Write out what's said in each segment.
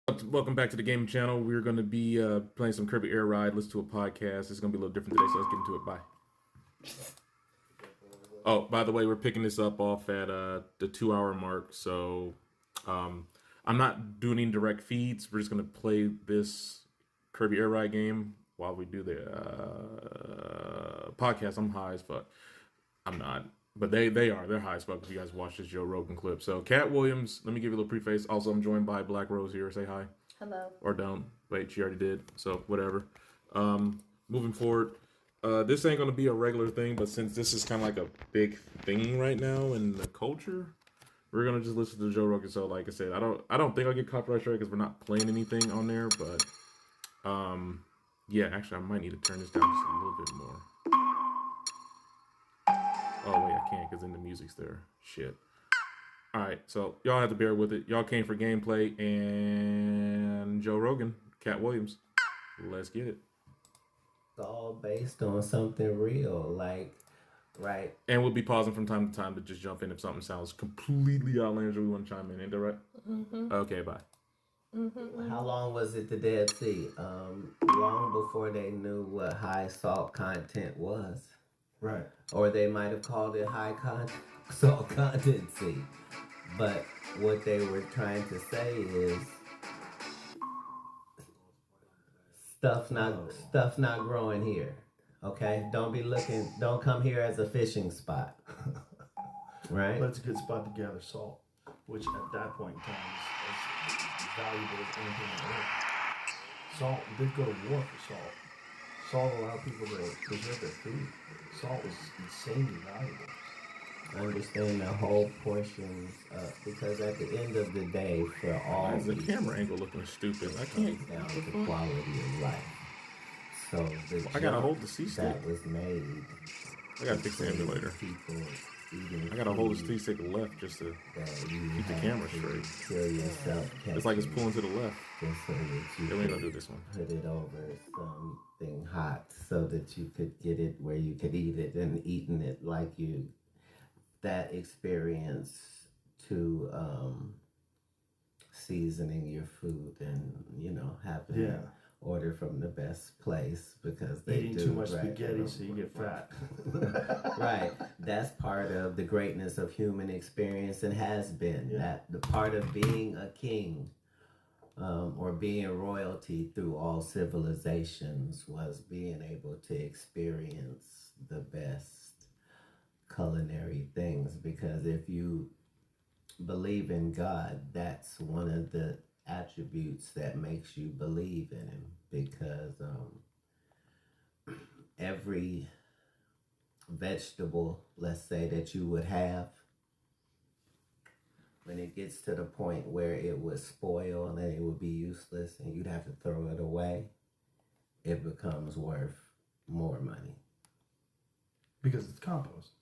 Welcome back to the gaming channel. We're going to be playing some Kirby Air Ride. Listen to a podcast. It's going to be a little different today, so let's get into it. Bye. Oh, by the way, we're picking this up off at the 2 hour mark. So I'm not doing any direct feeds. We're just going to play this Kirby Air Ride game while we do the podcast. I'm high as fuck. I'm not. But they are. They're high as fuck if you guys watch this Joe Rogan clip. So, Cat Williams, let me give you a little preface. Also, I'm joined by Black Rose here. Say hi. Hello. Or don't. Wait, she already did. So, whatever. Moving forward, this ain't going to be a regular thing, but since this is kind of like a big thing right now in the culture, we're going to just listen to Joe Rogan. So, like I said, I don't think I'll get copyright strike because we're not playing anything on there, but yeah, actually, I might need to turn this down just a little bit more. Oh, wait, I can't because then the music's there. Shit. All right, so y'all have to bear with it. Y'all came for gameplay and Joe Rogan, Cat Williams. Let's get it. It's all based on something real, like, right? And we'll be pausing from time to time to just jump in if something sounds completely outlandish or we want to chime in. Ain't that right? Mm-hmm. Okay, bye. Mm-hmm. How long was it the Dead Sea? Long before they knew what high salt content was. Right. Or they might have called it salt content sea. But what they were trying to say is stuff not growing here. Okay? Don't come here as a fishing spot. Right? But it's a good spot to gather salt, which at that point in time is as valuable as anything on earth. Salt, they'd go to war for salt. Salt allowed people to preserve their food. Salt was insanely valuable. Understand the whole portions because at the end of the day, for all Why is the camera angle looking stupid? I can't. down to the quality of life. So I gotta hold the C stick. that was made. I gotta fix the emulator. People eating I gotta hold the C stick left just to keep the camera straight. Kill yourself. It's like it's pulling to the left. Just so that you Yeah, we ain't gonna do this one. put it over something hot so that you could get it where you could eat it and eating it like you. That experience to seasoning your food and having order from the best place because they Eating do too much right, spaghetti so you get fat. right. That's part of the greatness of human experience and has been that the part of being a king or being royalty through all civilizations was being able to experience the best culinary things, because if you believe in God, that's one of the attributes that makes you believe in him, because every vegetable, let's say, that you would have, when it gets to the point where it would spoil and it would be useless and you'd have to throw it away, it becomes worth more money. Because it's compost.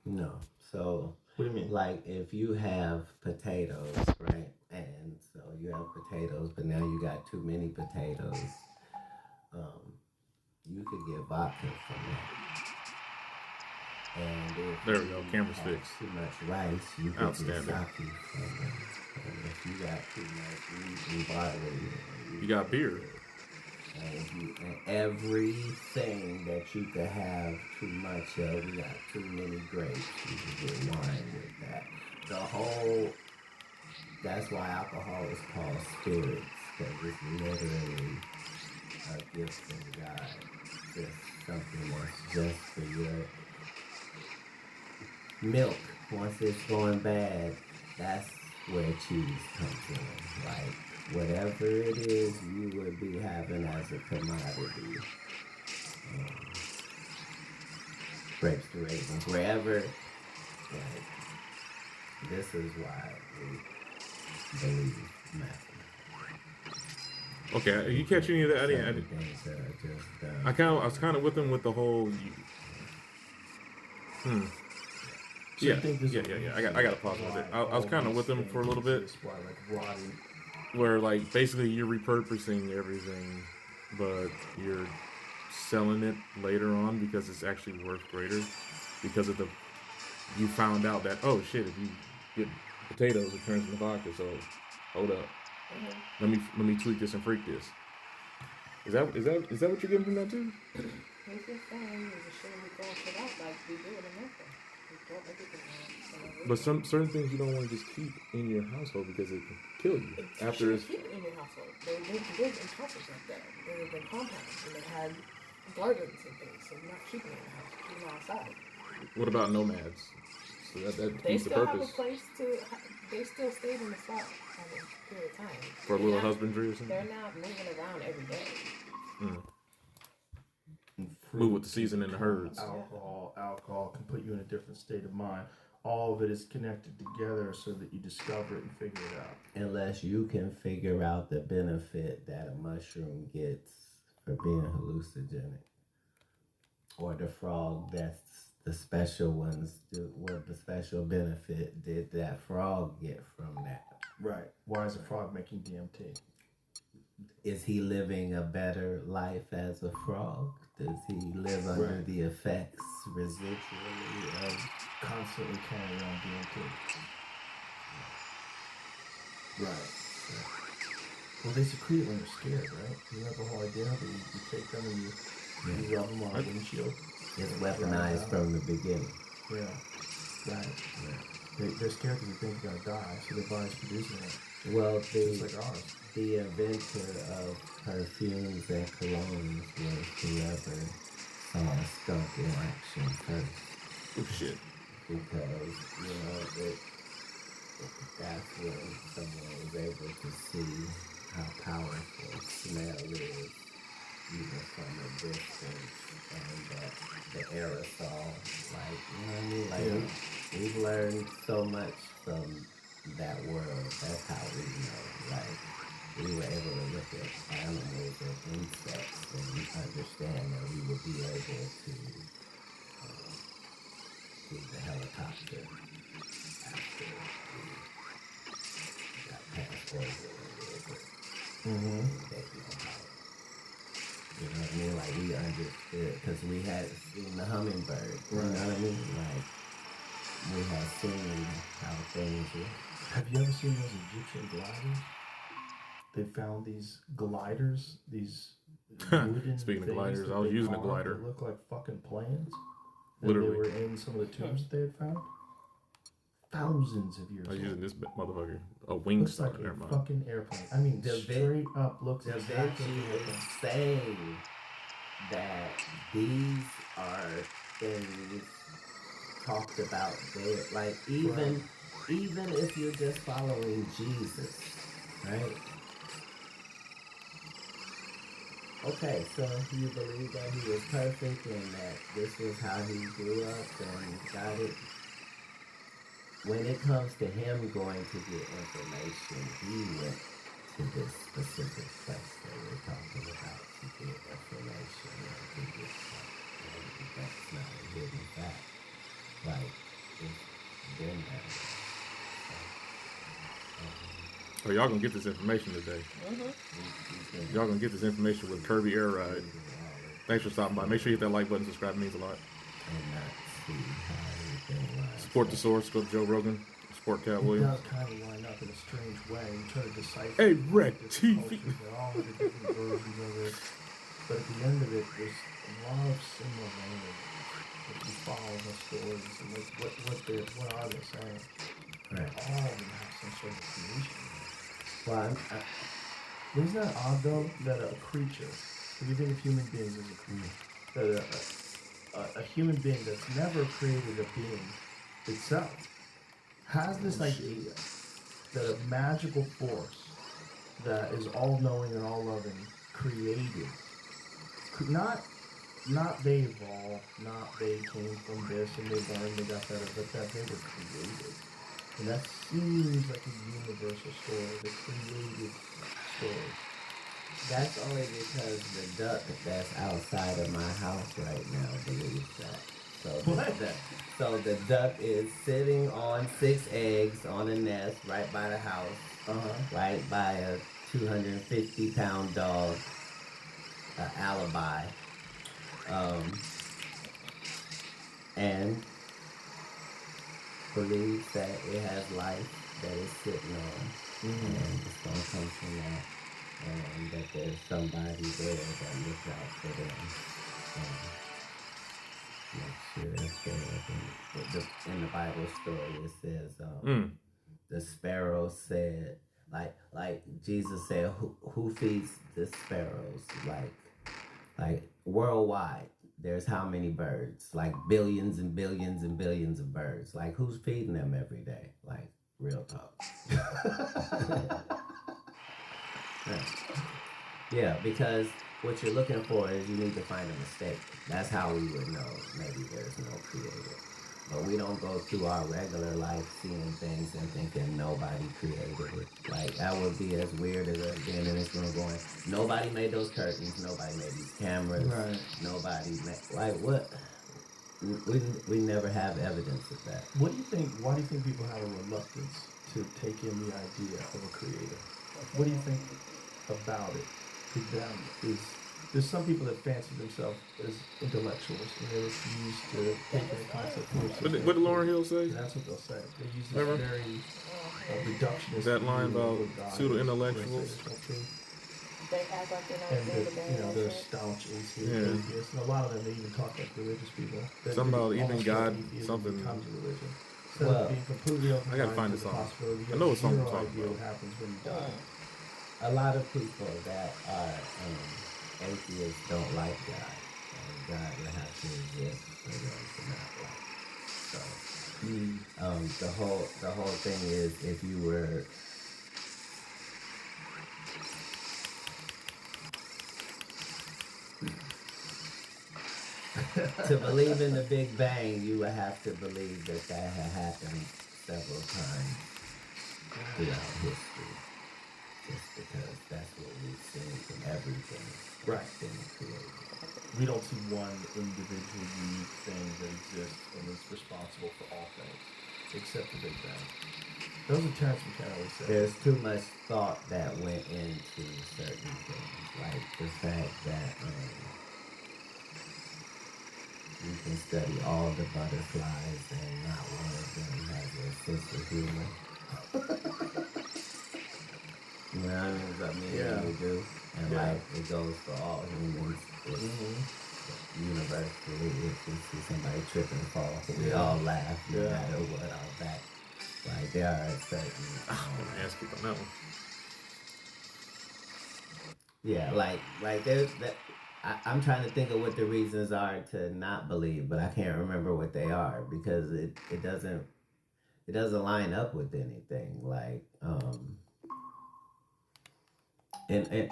No. So, what do you mean? Like if you have potatoes, right? And so you have potatoes, but now you got too many potatoes. You could get vodka from that. And if There we go. Camera's fixed. too much rice, you could get sake Outstanding. from that. And if you got too much meat and barley, You got beer. and everything that you could have too much of, you got too many grapes, you could get wine with that. That's why alcohol is called spirits, because it's literally a gift from God. Just something that's just for your milk. Once it's going bad, that's where cheese comes in. Like, whatever it is you would be having as a commodity, grapes to raisins, wherever, like, this is why we believe math. Okay, you catch any of that? I didn't. Things that are just, I was kind of with them with the whole. So Yeah, you think this yeah. I got to pause with it. I was kind of with them for a little bit, Why, like rotting. where like basically you're repurposing everything, but you're selling it later on because it's actually worth greater because of you found out that, oh shit, if you get potatoes it turns into vodka, so hold up, Let me tweak this and freak this. Is that what you're getting from that too? He's just saying it's a shame we throw shit out like we do in America. We throw everything out. But certain things you don't want to just keep in your household because it can kill you. After it's keep it in your household. They lived in houses like that. They lived in compounds and they had gardens and things. So you're not keeping it in the house. You're keeping it outside. what about nomads? So that They defeats the still have purpose a place to. They still stayed in the spot for a period of time. for a little husbandry or something. They're not moving around every day. Move with the season and the herds. Alcohol can put you in a different state of mind. All of it is connected together so that you discover it and figure it out. Unless you can figure out the benefit that a mushroom gets for being hallucinogenic. Or the frog that's the special ones, what the special benefit did that frog get from that? Right. Why is a frog making DMT? Is he living a better life as a frog? Does he live under the effects residually of Constantly carrying on DMT? Right. Well, they secrete it when they're scared, right? You know the whole idea that you take them and you rub them on a windshield. It's weaponized from the beginning. Yeah. Right. Yeah. They're scared because they think they're going to die, so their body's producing it. Well, just like ours. The inventor of perfumes and colognes was whoever saw a skunk in action first. Oh shit. Because, that's when someone was able to see how powerful smell is, even from a distance, and that the aerosol, we've learned so much from that world. That's how we know, we were able to look at animals and insects and understand that we would be able to do the helicopter after we got past over a little bit. You know what I mean? Like, we understood, because we had seen the hummingbird. You know what I mean? Like, we had seen how things were. Have you ever seen those Egyptian gliders? They found these gliders, these wooden Speaking of things gliders, that I was they using a carved glider. that look like fucking planes. Literally. And they were in some of the tombs that they had found. Thousands of years I was old. using this motherfucker. A wing Looks star. like Never a mind. fucking airplane. I mean, straight up looks Da exactly Vinci like an is airplane. saying that these are things talked about there. Like, even if you're just following Jesus, right? Okay, so you believe that he was perfect and that this was how he grew up and got it. When it comes to him going to get information, he went to this specific place that we're talking about to get information and to get something. That's not a hidden fact. Like, it's been that way. Oh, y'all gonna get this information today. Y'all gonna get this information with Kirby Air Ride. Thanks for stopping by. Make sure you hit that like button, subscribe, it means a lot. And not see how everything lines Support the source, go to Joe Rogan, support Cat It Williams. does kind of line up in a strange way. You try to decipher Hey, all Red the different TV. cultures and all the different versions of it. But at the end of it, there's a lot of similar language. If you follow the stories and what are they saying? Right. All of them have some sort of creation. Well, Isn't that odd though that a creature, if you think of human beings as a creature, that a human being that's never created a being itself has this idea that a magical force that is all knowing and all loving created, not they evolved, not they came from this and they learned, they got better, but that they were created. And that seems like a universal story, the created story. that's only because the duck that's outside of my house right now believes that. So the duck is sitting on 6 eggs on a nest right by the house, right by a 250-pound dog, alibi, and believes that it has life that it's sitting on. And it's going to come from that. And that there's somebody there that looks out for them. Make sure that's there. In the Bible story, it says, the sparrow said, like Jesus said, who feeds the sparrows? Like worldwide, there's how many birds? Like billions and billions and billions of birds. Like who's feeding them every day? Like real talk. Yeah, because what you're looking for is you need to find a mistake. That's how we would know maybe there's no creator. But we don't go through our regular life seeing things and thinking nobody created it. Like, that would be as weird as us being in this room going, nobody made those curtains, nobody made these cameras, nobody made, like, what? We never have evidence of that. What do you think, why do you think people have a reluctance to take in the idea of a creator? What do you think about it to them is, there's some people that fancy themselves as intellectuals and they refuse to take that concept seriously. What did Lauryn Hill say? That's what they'll say. They use this very reductionist. That line about pseudo-intellectuals. They act like they And they're staunch atheists. And a lot of them, they even talk like religious people. Something about even God, something. Becomes a religion. Instead of being completely open, I gotta find this song. I know it's something talking about. What happens when you die. A lot of people that are atheists don't like God. And God will have to exist for them to not like. So the whole thing is, if you were to believe in the Big Bang, you would have to believe that had happened several times throughout history. Just because that's what we've seen from everything being created. We don't see one individual unique thing that exists and is responsible for all things, except the Big Bang. Those are Terrence McKenna would say. There's too much thought that went into certain things, like the fact that you can study all the butterflies and not one of them has a sense of humor. You know what I mean? You do. And like, it goes for all humans. Universally, if you see somebody trip and fall, we all laugh no matter what our back. Like, there are certain... I'm gonna ask you on that one. Yeah, like there's that... I'm trying to think of what the reasons are to not believe, but I can't remember what they are because it doesn't line up with anything. Like, and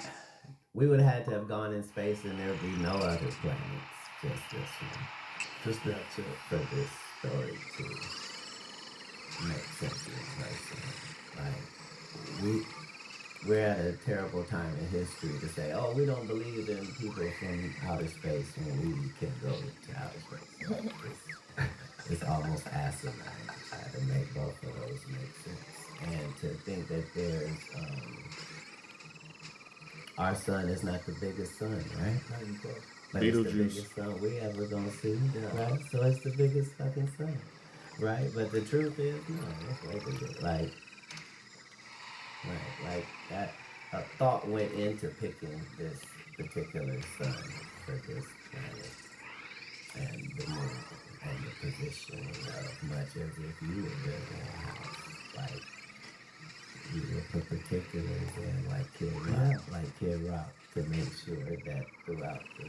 we would have had to have gone in space and there would be no other planets, just this one. Just that's it. For this story to make sense in person. Like, we're at a terrible time in history to say, oh, we don't believe in people from outer space when we can go to outer space. It's almost asinine to try to make both of those make sense. And to think that there's, our sun is not the biggest sun, right? Not even close. But it's the biggest sun we ever gonna see, right? So it's the biggest fucking sun, right? But the truth is, no, it's way bigger. Like that, a thought went into picking this particular sun for this planet and the moon and the positioning of much as if you were building a house. Like, you would put particulars in like Kid Rock to make sure that throughout the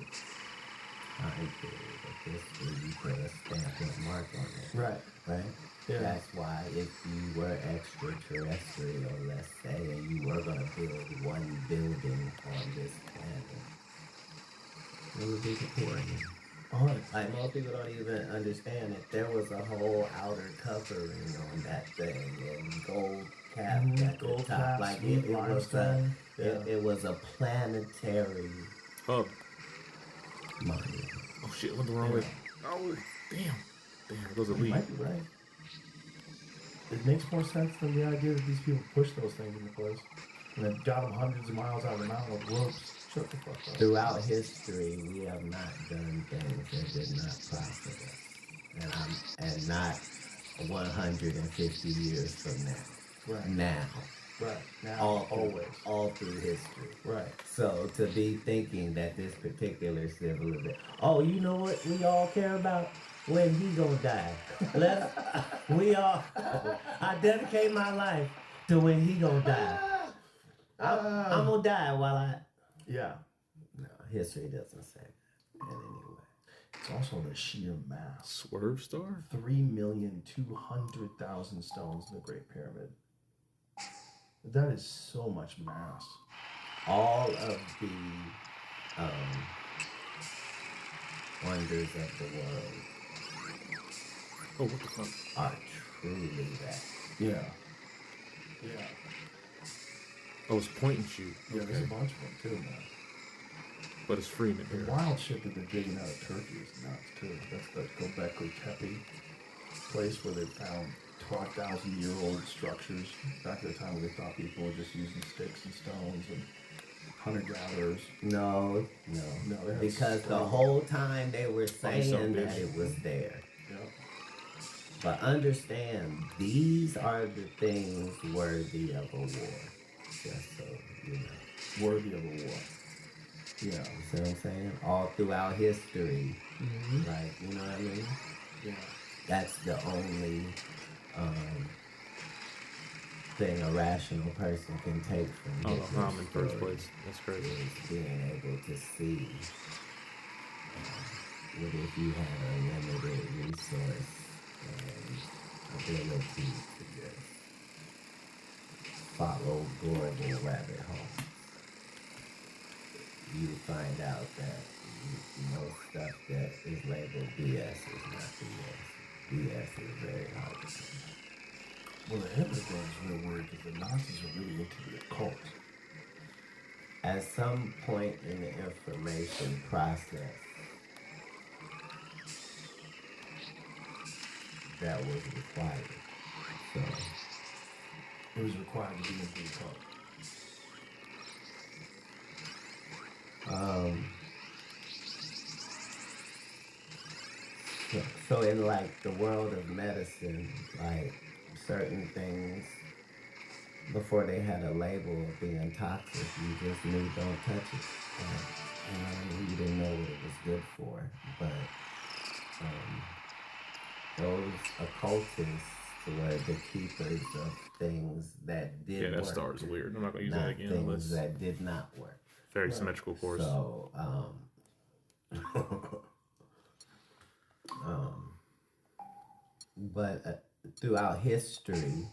time period of history you put a stamp and mark on it. Right? Yeah. That's why if you were extraterrestrial, let's say, and you were going to build one building on this planet, it would be important. Like, most people don't even understand that there was a whole outer covering on that thing and gold cap at the top. Like, it was a planetary hub. monument. Oh shit, went the wrong way. Oh, damn, it goes a lead. Might be right. It makes more sense than the idea that these people push those things into place and then got them hundreds of miles out of the mountain with ropes. Shut the fuck up. Throughout history, we have not done things that did not profit us, and not 150 years from now. Right. Now, Right. Now, all through history. Right. So to be thinking that this particular civilization, oh, you know what we all care about? When he gonna die. We all, I dedicate my life to when he gonna die. I'm gonna die while Yeah. No, history doesn't say that. And anyway. It's also the sheer mass. Warpstar? 3,200,000 stones in the Great Pyramid. That is so much mass. All of the wonders of the world Oh, what the fuck? are truly that. Yeah. Yeah. Oh, it's point and shoot. Yeah, there's a bunch of them too, man. But it's free in The here. wild shit that they're digging out of Turkey is nuts too. That's the Göbekli Tepe place where they found 12,000-year-old structures back at the time when they thought people were just using sticks and stones and hunter-gatherers. No. Because the whole time they were saying that it was there. Yep. But understand, these are the things worthy of a war. Just so you know. Worthy of a war. Yeah. You see what I'm saying? All throughout history. Mm-hmm. Like, you know what I mean? Yeah. That's the only thing a rational person can take from Oh, Hitler's I'm in first story place. That's crazy. is being able to see what if you had a limited resource and ability to just follow Gorgon rabbit holes. You find out that most stuff that is labeled BS is not BS. BS is very hard to find. Well, the Hitler thing is real weird because the Nazis are really into the occult. At some point in the information process, that was required. So It was required to be into the occult. So in like the world of medicine, like certain things, before they had a label of being toxic, you just knew don't touch it. You know what I mean? You didn't know what it was good for. But those occultists were the keepers of things that did work. Yeah, that star is weird. I'm not going to use that again. Things Unless that did not work. very symmetrical course. So, but throughout history,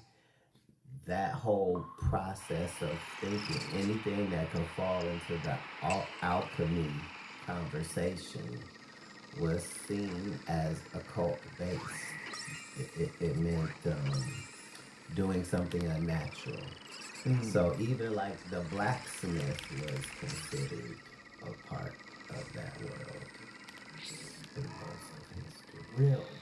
that whole process of thinking, anything that can fall into the alchemy conversation was seen as occult based. It meant doing something unnatural. So even like the blacksmith was considered a part of that world in most of history. Really?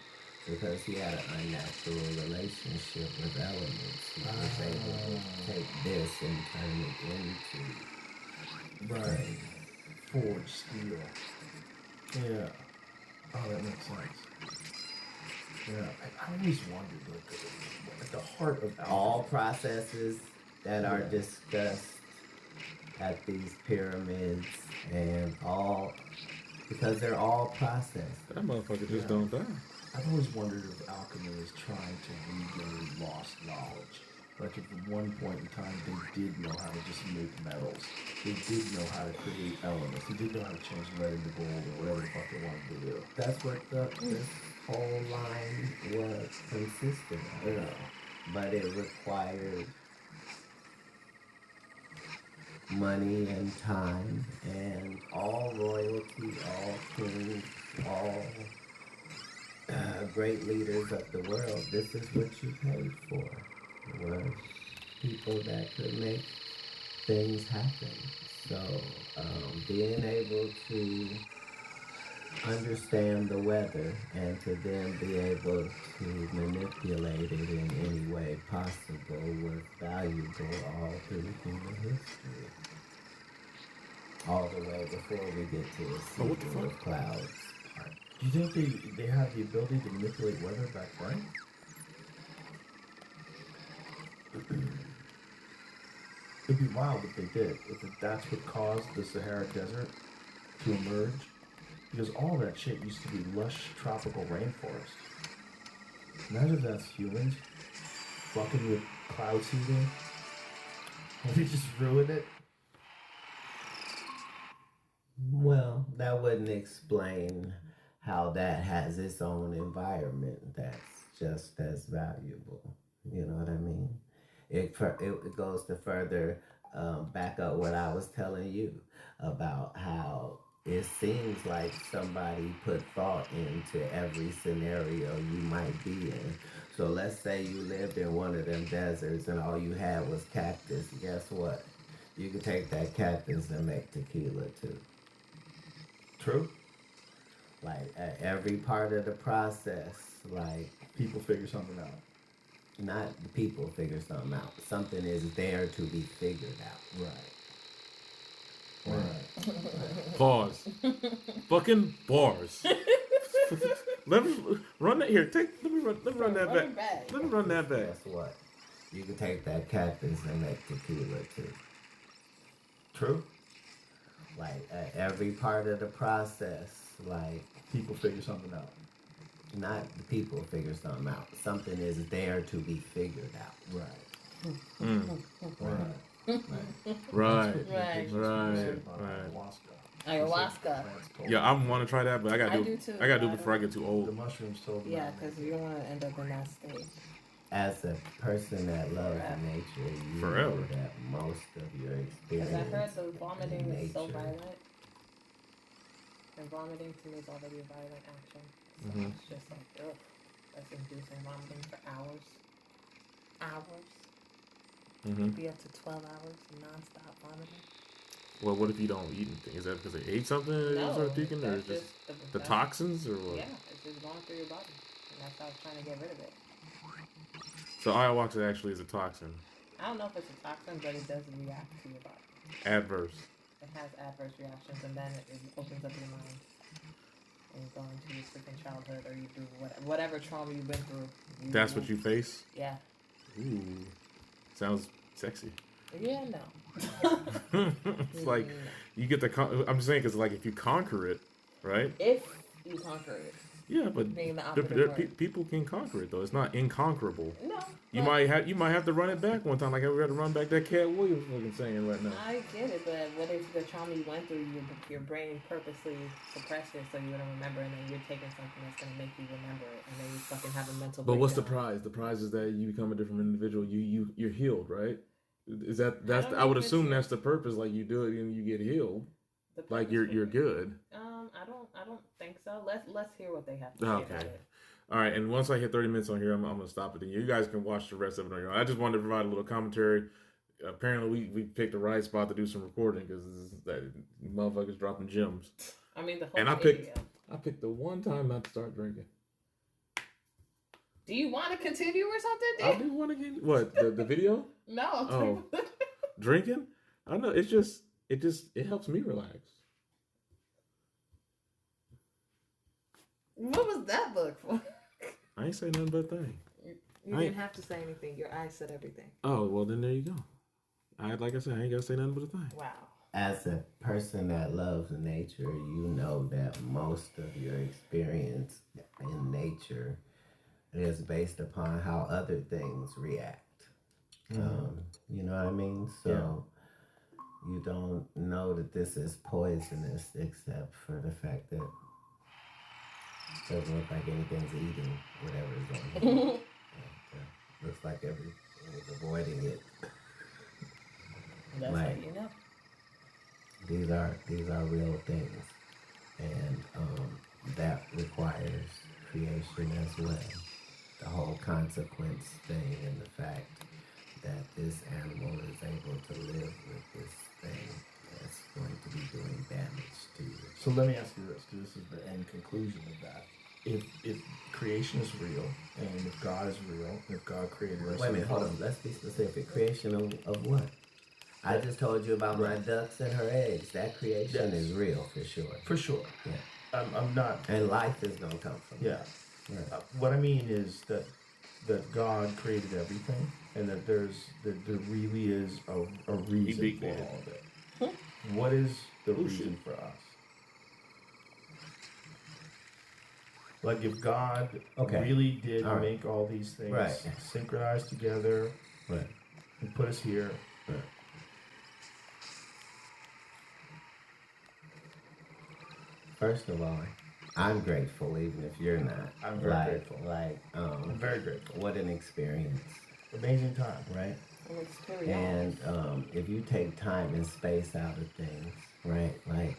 Because he had an unnatural relationship with elements. He was able to take this and turn it into Right. Forged steel. Yeah. Oh, that makes sense. Yeah. I always wondered, like, at the heart of all processes that are discussed at these pyramids and all, because they're all processed. That motherfucker just don't die. I've always wondered if alchemy is trying to regain lost knowledge. Like if at one point in time they did know how to just make metals. They did know how to create elements. They did know how to change lead into gold or whatever the fuck they wanted to do. That's what this whole line was consistent of. Yeah. But it required money and time, and all royalty, all kings, all great leaders of the world. This is what you paid for. Was people that could make things happen. So being able to understand the weather and to then be able to manipulate it in any way possible was valuable all through human history. All the way before we get to the sequel of clouds. Do you think they have the ability to manipulate weather back then? be wild if they did. If that's what caused the Sahara Desert to emerge, because all that shit used to be lush tropical rainforest. Imagine if that's humans fucking with cloud seeding. We just ruined it. Well, that wouldn't explain how that has its own environment that's just as valuable. You know what I mean? It goes to further back up what I was telling you about how it seems like somebody put thought into every scenario you might be in. So let's say you lived in one of them deserts and all you had was cactus. Guess what? You can take that cactus and make tequila too. True. Like at every part of the process, like People figure something out. not the people figure something out. Something is there to be figured out. Right. Pause. Fucking bars. Let me run that here. Let me run that back. Let me run that back. Guess what? You can take that cactus and make tequila too. True. Like at every part of the process, like People figure something out. not the people figure something out. Something is there to be figured out. Right. Right. Right. Right. Ayahuasca. Ayahuasca. Yeah, I want to try that, but I gotta I do. do too, I gotta do it but I before I get too The old. mushrooms told me. Yeah, because you don't want to end up in that state. As a person that loves Forever. nature, you Forever. know that most of your Because I heard experience the vomiting is so nature. violent. And vomiting to me is already a violent action. So Mhm. it's just like, ugh, that's inducing vomiting for hours. Hours. Hmm. Be up to 12 hours non-stop vomiting. Well, what if you don't eat anything? Is that because they ate something and you start puking, or that's is just the that's- toxins, or what? Yeah, it's just going through your body. And that's how it's trying to get rid of it. So ayahuasca actually is a toxin, I don't know if it's a toxin, but it does react to your body. adverse. It has adverse reactions, and then it opens up your mind. And you go into your freaking childhood, or you do whatever trauma you've been through. That's what you face. Yeah. Ooh, sounds sexy. Yeah, no. It's like you get the. I'm just saying because like if you conquer it, right? If you conquer it. Yeah, but Being the there- operative word. people can conquer it though. It's not inconquerable. No. You but might have to run it back one time, like we had to run back that Cat Williams fucking saying right now. I get it, but what if the trauma you went through, your brain purposely suppressed it so you wouldn't remember, and then you're taking something that's going to make you remember it, and then you fucking have a mental But what's the breakdown. prize? The prize is that you become a different individual. You're healed, right? Is that's I don't I would know if assume it's- that's the purpose. Like you do it and you get healed. The Like purpose you're for it? good. I don't think so. Let's hear what they have to say Okay. about it. All right, and once I hit 30 minutes on here, I'm gonna stop it. Then you guys can watch the rest of it on your own. I just wanted to provide a little commentary. Apparently, we picked the right spot to do some recording because that motherfuckers dropping gems. I mean, the whole And I video. picked the one time not to start drinking. Do you want to continue or something, I dude? do want to get what the video No. Oh. drinking. I know it helps me relax. What was that book for? I ain't say nothing but thing. You I- didn't have to say anything. Your eyes said everything. Oh well, then there you go. Like I said, I ain't gotta say nothing but a thing. Wow. As a person that loves nature, you know that most of your experience in nature is based upon how other things react. You know what I mean? So you don't know that this is poisonous except for the fact that it doesn't look like anything's eating whatever is on here. Looks like everything is avoiding it. That's Right. what you know. These are real things, and that requires creation as well. The whole consequence thing, and the fact that this animal is able to live with this thing that's going to be doing damage to you. So let me ask you this, because this is the end conclusion of that. If creation is real, and if God is real, and if God created us, Wait a minute, hold on. Let's be specific. Creation of what? I just told you about my ducks and her eggs. That creation Yes. is real for sure. For sure. Yeah. I'm not. And life is gonna come from Yeah. that. Yeah. What I mean is that that God created everything, and that there really is a reason for all of it. What is the reason for us? Like if God really did make all these things synchronized together and put us here. First of all, I'm grateful, even if you're not. I'm very grateful. I'm very grateful. What an experience. Amazing time. Right? An experience. And if you take time and space out of things, right? Like,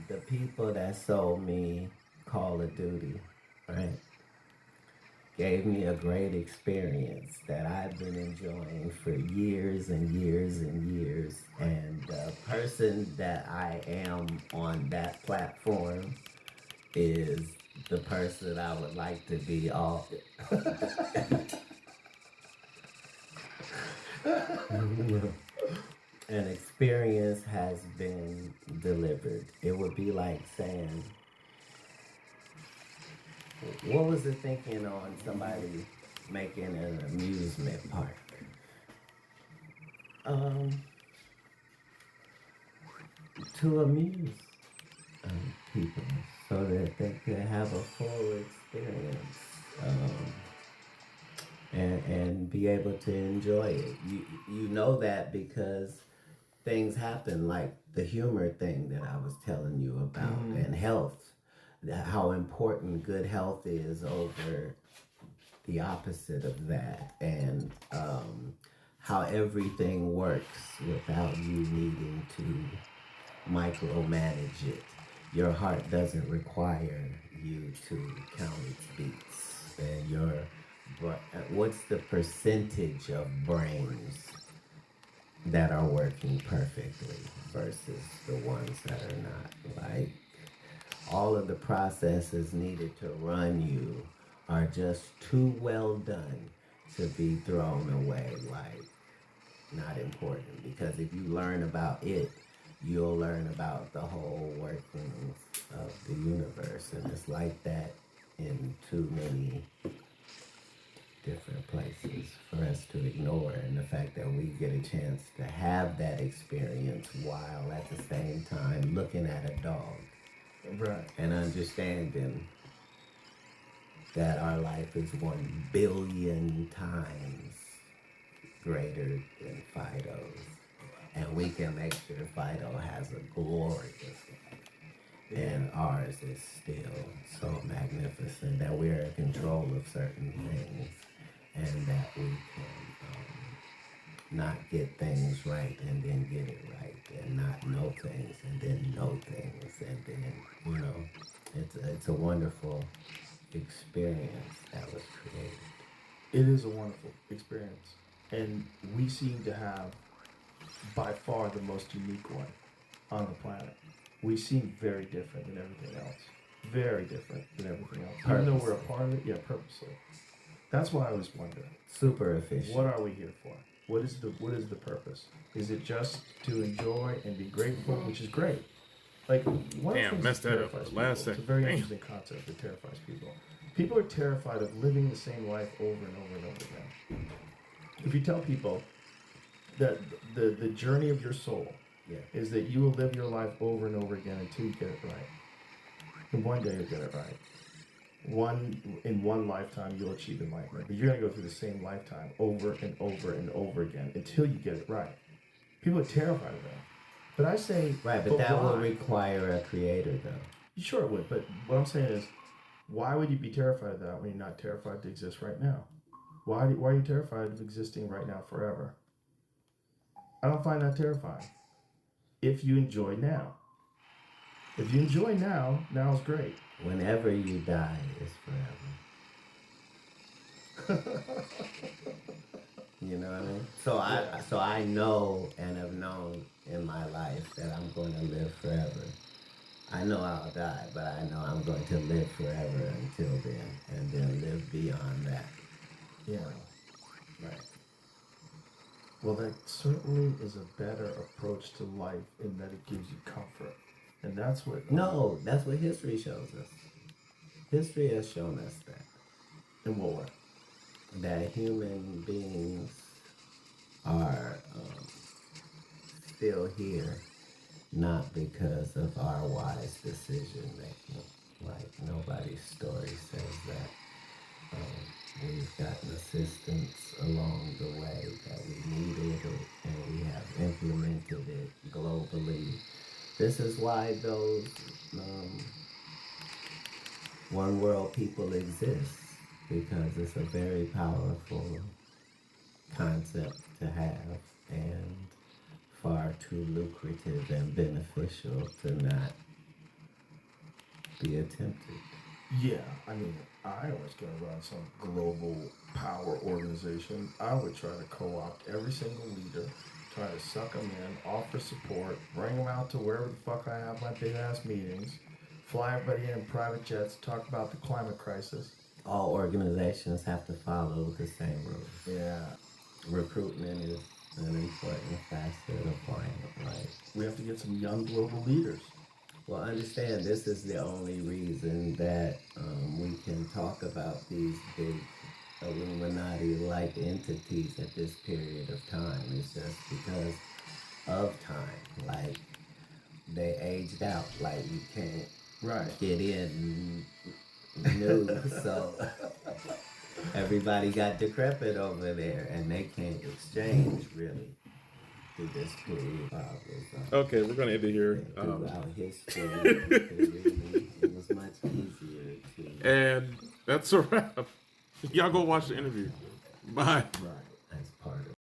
the people that sold me Call of Duty, right? Gave me a great experience that I've been enjoying for years and years and years. And the person that I am on that platform is the person I would like to be all. An experience has been delivered. It would be like saying, what was the thinking on somebody making an amusement park? To amuse people so that they could have a full experience and be able to enjoy it. You know that because things happen, like the humor thing that I was telling you about, and health, how important good health is over the opposite of that, and how everything works without you needing to micromanage it. Your heart doesn't require you to count its beats, and what's the percentage of brains that are working perfectly versus the ones that are not? Like, all of the processes needed to run you are just too well done to be thrown away, like not important. Because if you learn about it, you'll learn about the whole workings of the universe. And it's like that in too many different places for us to ignore. And the fact that we get a chance to have that experience while at the same time looking at a dog. Right. And understanding that our life is 1 billion times greater than Fido's. And we can make sure Fido has a glorious life. And ours is still so magnificent that we're in control of certain things, and that we can not get things right and then get it right, and not know things and then know things, and then, it's a wonderful experience that was created. It is a wonderful experience, and we seem to have by far the most unique one on the planet. We seem very different than everything else. Very different than everything else. Even though we're a part of it, purposely. That's why I always wonder. Super efficient. What are we here for? What is the purpose? Is it just to enjoy and be grateful, which is great? Like, one of the things that terrifies people, it's a very interesting concept that terrifies people. People are terrified of living the same life over and over and over again. If you tell people that the journey of your soul is that you will live your life over and over again until you get it right, and one day you'll get it right. In one lifetime you'll achieve enlightenment, but you're going to go through the same lifetime over and over and over again until you get it right. People are terrified of that. But I say, right, but that would require a creator, though. Sure it would, but what I'm saying is, why would you be terrified of that when you're not terrified to exist right now? Why are you terrified of existing right now forever? I don't find that terrifying. If you enjoy now. If you enjoy now is great. Whenever you die, it's forever. You know what I mean? So I know and have known in my life that I'm going to live forever. I know I'll die, but I know I'm going to live forever until then, and then live beyond that. Yeah. Right. Well, that certainly is a better approach to life in that it gives you comfort. And that's what... No, that's what history shows us. History has shown us that. In what way? That human beings are still here, not because of our wise decision making. Like, nobody's story says that. We've gotten assistance along the way that we needed it, and we have implemented it globally. This is why those one world people exist, because it's a very powerful concept to have and far too lucrative and beneficial to not be attempted. Yeah, I mean, I was going to run some global power organization. I would try to co-opt every single leader, try to suck them in, offer support, bring them out to wherever the fuck I have my big-ass meetings, fly everybody in private jets, talk about the climate crisis. All organizations have to follow the same rules. Yeah. Recruitment is an important facet of plan, right? We have to get some young global leaders. Well, understand, this is the only reason that we can talk about these big Illuminati-like entities at this period of time. It's just because of time. Like, they aged out. Like, you can't get in new. So everybody got decrepit over there, and they can't exchange, really. Through this period Okay, we're gonna end it here. Throughout history, it was much easier to. And that's a wrap. Y'all go watch the interview. Bye. Right.